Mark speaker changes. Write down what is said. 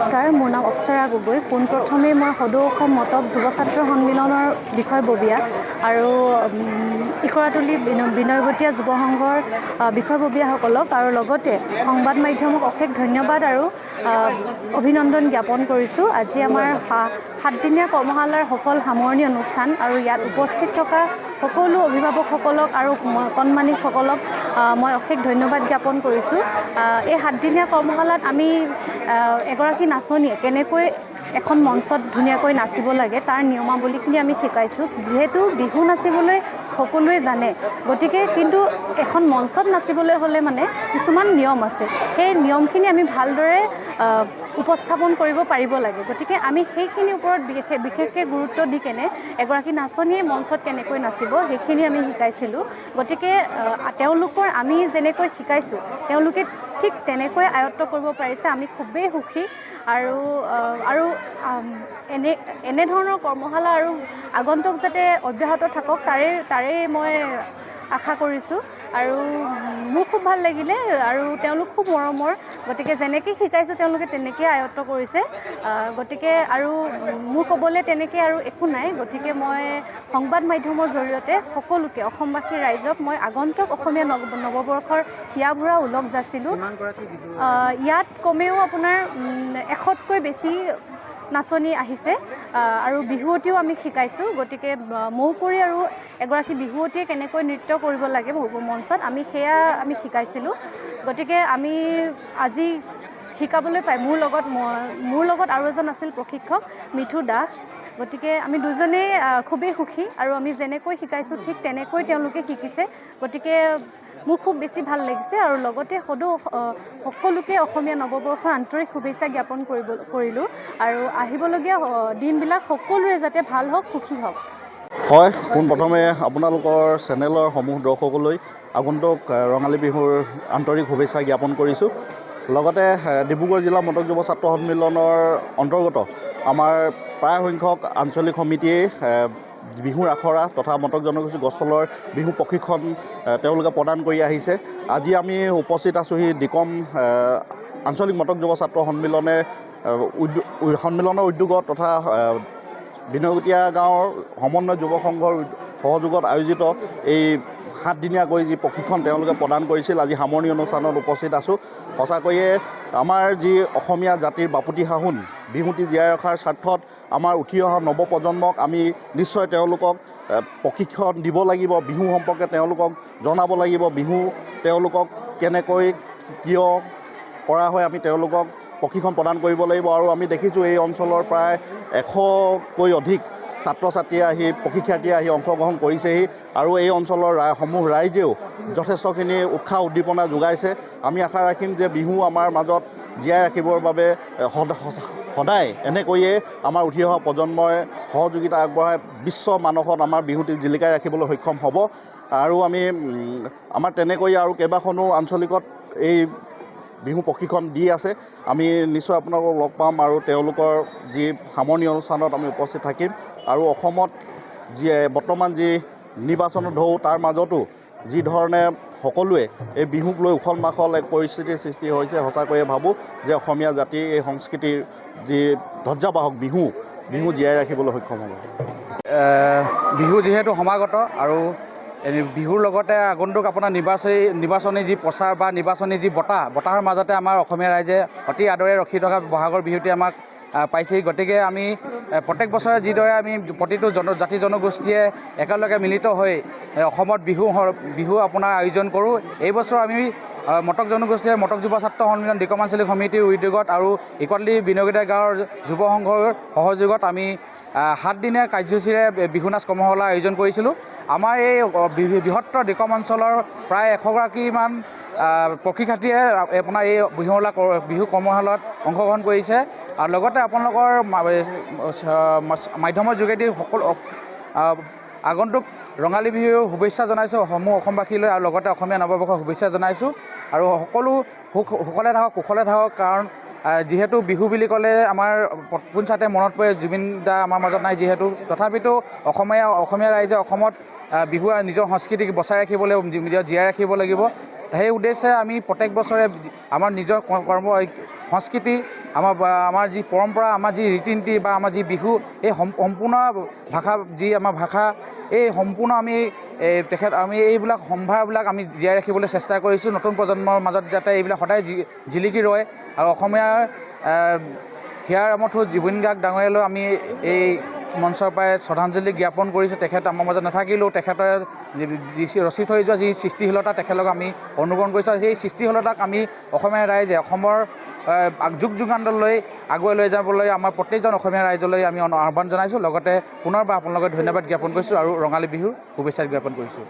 Speaker 1: নমস্কাৰ, মোৰ নাম অপ্সৰা গগৈ। পোনপ্ৰথমে মই সদৌ অসম মটক যুৱ ছাত্ৰ সন্মিলনৰ বিষয়ববীয়া আৰু ইকৰাতলী বিনয়গতীয়া যুৱ সংঘৰ বিষয়ববীয়াসকলক আৰু লগতে সংবাদ মাধ্যমক অশেষ ধন্যবাদ আৰু অভিনন্দন জ্ঞাপন কৰিছোঁ। আজি আমাৰ 7দিনীয়া কৰ্মশালাৰ সফল সামৰণি অনুষ্ঠান আৰু ইয়াত উপস্থিত থকা সকলো অভিভাৱকসকলক আৰু কণমানিসকলক মই অশেষ ধন্যবাদ জ্ঞাপন কৰিছোঁ। এই 7দিনীয়া কৰ্মশালাত আমি এগৰাকী নাচনীয়ে কেনেকৈ এখন মঞ্চত ধুনীয়াকৈ নাচিব লাগে তাৰ নিয়মাৱলীখিনি আমি শিকাইছোঁ। যিহেতু বিহু নাচিবলৈ সকলোৱে জানে, গতিকে কিন্তু এখন মঞ্চত নাচিবলৈ হ'লে মানে কিছুমান নিয়ম আছে। সেই নিয়মখিনি আমি ভালদৰে উপস্থাপন কৰিব পাৰিব লাগে। গতিকে আমি সেইখিনিৰ ওপৰত বিশেষকৈ গুৰুত্ব দি কেনে এগৰাকী নাচনীয়ে মঞ্চত কেনেকৈ নাচিব সেইখিনি আমি শিকাইছিলোঁ। গতিকে তেওঁলোকৰ আমি যেনেকৈ শিকাইছোঁ তেওঁলোকে ঠিক তেনেকৈ আয়ত্ব কৰিব পাৰিছে। আমি খুবেই সুখী আৰু এনেধৰণৰ কৰ্মশালা আৰু আগন্তুক যাতে অব্যাহত থাকক তাৰে মই আশা কৰিছোঁ। আৰু মোৰ খুব ভাল লাগিলে আৰু তেওঁলোক খুব মৰমৰ। গতিকে যেনেকৈ শিকাইছোঁ তেওঁলোকে তেনেকৈ আয়ত্ব কৰিছে। গতিকে আৰু মোৰ ক'বলৈ তেনেকৈ আৰু একো নাই। গতিকে মই সংবাদ মাধ্যমৰ জৰিয়তে সকলোকে অসমবাসী ৰাইজক মই আগন্তুক অসমীয়া নৱবৰ্ষৰ হিয়াভৰা ওলগ যাচিলোঁ। ইয়াত কমেও আপোনাৰ 100তকৈ বেছি নাচনী আহিছে আৰু বিহুৱতীও আমি শিকাইছোঁ। গতিকে মৌকুঁৱৰী আৰু এগৰাকী বিহুৱতীয়ে কেনেকৈ নৃত্য কৰিব লাগে মঞ্চত সেয়া আমি শিকাইছিলোঁ। গতিকে আমি আজি শিকাবলৈ পাই মোৰ লগত আৰু এজন আছিল প্ৰশিক্ষক মিথু দাস। গতিকে আমি দুজনেই খুবেই সুখী আৰু আমি যেনেকৈ শিকাইছোঁ ঠিক তেনেকৈ তেওঁলোকে শিকিছে। গতিকে মোৰ খুব বেছি ভাল লাগিছে আৰু লগতে সকলোকে অসমীয়া নৱবৰ্ষৰ আন্তৰিক শুভেচ্ছা জ্ঞাপন কৰিলোঁ আৰু আহিবলগীয়া দিনবিলাক সকলোৰে যাতে ভাল হওক, সুখী হওক।
Speaker 2: হয়, পোনপ্ৰথমে আপোনালোকৰ চেনেলৰ সমূহ দৰ্শকলৈ আগন্তুক ৰঙালী বিহুৰ আন্তৰিক শুভেচ্ছা জ্ঞাপন কৰিছোঁ। লগতে ডিব্ৰুগড় জিলা মটক যুৱ ছাত্ৰ সন্মিলনৰ অন্তৰ্গত আমাৰ প্ৰায় সংখ্যক আঞ্চলিক সমিতিয়ে বিহুৰ আখৰা তথা মটক জনগোষ্ঠী গছতলৰ বিহু প্ৰশিক্ষণ তেওঁলোকে প্ৰদান কৰি আহিছে। আজি আমি উপস্থিত আছোঁহি ডিকম আঞ্চলিক মটক যুৱ ছাত্ৰ সন্মিলনৰ উদ্যোগত তথা বিনয়গতীয়া গাঁৱৰ সমন্বয় যুৱ সংঘৰ সহযোগত আয়োজিত এই 7দিনীয়াকৈ যি প্ৰশিক্ষণ তেওঁলোকে প্ৰদান কৰিছিল, আজি সামৰণি অনুষ্ঠানত উপস্থিত আছোঁ। সঁচাকৈয়ে আমাৰ যি অসমীয়া জাতিৰ বাপতি সাহোন বিহুটি জীয়াই ৰখাৰ স্বাৰ্থত আমাৰ উঠি অহা নৱপ্ৰজন্মক আমি নিশ্চয় তেওঁলোকক প্ৰশিক্ষণ দিব লাগিব। বিহু সম্পৰ্কে তেওঁলোকক জনাব লাগিব। বিহু তেওঁলোকক কেনেকৈ কিয় কৰা হয় আমি তেওঁলোকক প্ৰশিক্ষণ প্ৰদান কৰিব লাগিব। আৰু আমি দেখিছোঁ এই অঞ্চলৰ প্ৰায় 100কৈ অধিক ছাত্ৰ ছাত্ৰীয়ে আহি প্ৰশিক্ষাৰ্থীয়ে আহি অংশগ্ৰহণ কৰিছেহি আৰু এই অঞ্চলৰ সমূহ ৰাইজেও যথেষ্টখিনি উৎসাহ উদ্দীপনা যোগাইছে। আমি আশা ৰাখিম যে বিহু আমাৰ মাজত জীয়াই ৰাখিবৰ বাবে সদায় এনেকৈয়ে আমাৰ উঠি অহা প্ৰজন্মই সহযোগিতা আগবঢ়াই বিশ্ব মানসত আমাৰ বিহুটি জিলিকাই ৰাখিবলৈ সক্ষম হ'ব। আৰু আমাৰ তেনেকৈয়ে আৰু কেইবাখনো আঞ্চলিকত এই বিহু প্ৰশিক্ষণ দি আছে। আমি নিশ্চয় আপোনালোকক লগ পাম আৰু তেওঁলোকৰ যি সামৰণি অনুষ্ঠানত আমি উপস্থিত থাকিম। আৰু অসমত বৰ্তমান যি নিৰ্বাচনৰ ঢৌ তাৰ মাজতো যি ধৰণে সকলোৱে এই বিহুক লৈ উখল মাখল এক পৰিস্থিতিৰ সৃষ্টি হৈছে, সঁচাকৈয়ে ভাবোঁ যে অসমীয়া জাতিৰ এই সংস্কৃতিৰ যি ধ্বজাবাহক বিহু জীয়াই ৰাখিবলৈ সক্ষম হ'ব।
Speaker 3: বিহু যিহেতু সমাগত আৰু বিহুৰ লগতে আগন্তুক আপোনাৰ নিৰ্বাচনী যি প্ৰচাৰ বা নিৰ্বাচনী যি বতাহৰ মাজতে আমাৰ অসমীয়া ৰাইজে অতি আদৰে ৰখি থকা বহাগৰ বিহুটি আমাক পাইছেহি। গতিকে আমি প্ৰত্যেক বছৰে যিদৰে আমি প্ৰতিটো জাতি জনগোষ্ঠীয়ে একেলগে মিলিত হৈ অসমত বিহু আপোনাৰ আয়োজন কৰোঁ, এই বছৰ আমি মটক জনগোষ্ঠীয়ে মটক যুৱ ছাত্ৰ সন্মিলন ডিকম আঞ্চলিক সমিতিৰ উদ্যোগত আৰু ইকৰাতলী বিনয়গতীয়া গাঁৱৰ যুৱ সংঘৰ সহযোগত আমি 7দিনীয়া কাৰ্যসূচীৰে বিহু নাচ কৰ্মশালা আয়োজন কৰিছিলোঁ। আমাৰ এই বৃহত্তৰ ডিকম অঞ্চলৰ প্ৰায় 100গৰাকীমান প্ৰশিক্ষাৰ্থীয়ে আপোনাৰ এই বিহু কৰ্মশালাত অংশগ্ৰহণ কৰিছে। আৰু লগতে আপোনালোকৰ মাধ্যমৰ যোগেদি সকলো আগন্তুক ৰঙালী বিহুৰ শুভেচ্ছা জনাইছোঁ সমূহ অসমবাসীলৈ আৰু লগতে অসমীয়া নৱবৰ্ষৰ শুভেচ্ছা জনাইছোঁ। আৰু সকলো সুখলে থাকক কুশলে থাকক। কাৰণ যিহেতু বিহু বুলি ক'লে আমাৰ পোনছাতে মনত পৰে জুবিন দা আমাৰ মাজত নাই যিহেতু, তথাপিতো অসমীয়া ৰাইজে অসমত বিহু নিজৰ সংস্কৃতিক বচাই ৰাখিবলৈ জীয়াই ৰাখিব লাগিব। সেই উদ্দেশ্যে আমি প্ৰত্যেক বছৰে আমাৰ নিজৰ কৰ্ম সংস্কৃতি আমাৰ যি পৰম্পৰা আমাৰ যি ৰীতি নীতি বা আমাৰ যি বিহু এই সম্পূৰ্ণ ভাষা যি আমাৰ ভাষা এই সম্পূৰ্ণ আমি আমি এইবিলাক সম্ভাৰবিলাক আমি জীয়াই ৰাখিবলৈ চেষ্টা কৰিছোঁ। নতুন প্ৰজন্মৰ মাজত যাতে এইবিলাক সদায় জিলিকি ৰয় আৰু অসমীয়াৰ হিয়াৰ আমঠু জুবিন গাৰ্গ ডাঙৰীয়ালৈ আমি এই মঞ্চৰ পৰাই শ্ৰদ্ধাঞ্জলি জ্ঞাপন কৰিছোঁ। তেখেত আমাৰ মাজত নাথাকিলেও তেখেতে ৰচি থৈ যোৱা যি সৃষ্টিশীলতা তেখেতক আমি অনুকৰণ কৰিছোঁ। সেই সৃষ্টিশীলতাক আমি অসমীয়া ৰাইজে অসমৰ যুগ যুগান্তৰলৈ আগুৱাই লৈ যাবলৈ আমাৰ প্ৰত্যেকজন অসমীয়া ৰাইজলৈ আমি আহ্বান জনাইছোঁ। লগতে পুনৰবাৰ আপোনালোকক ধন্যবাদ জ্ঞাপন কৰিছোঁ আৰু ৰঙালী বিহুৰ শুভেচ্ছা জ্ঞাপন কৰিছোঁ।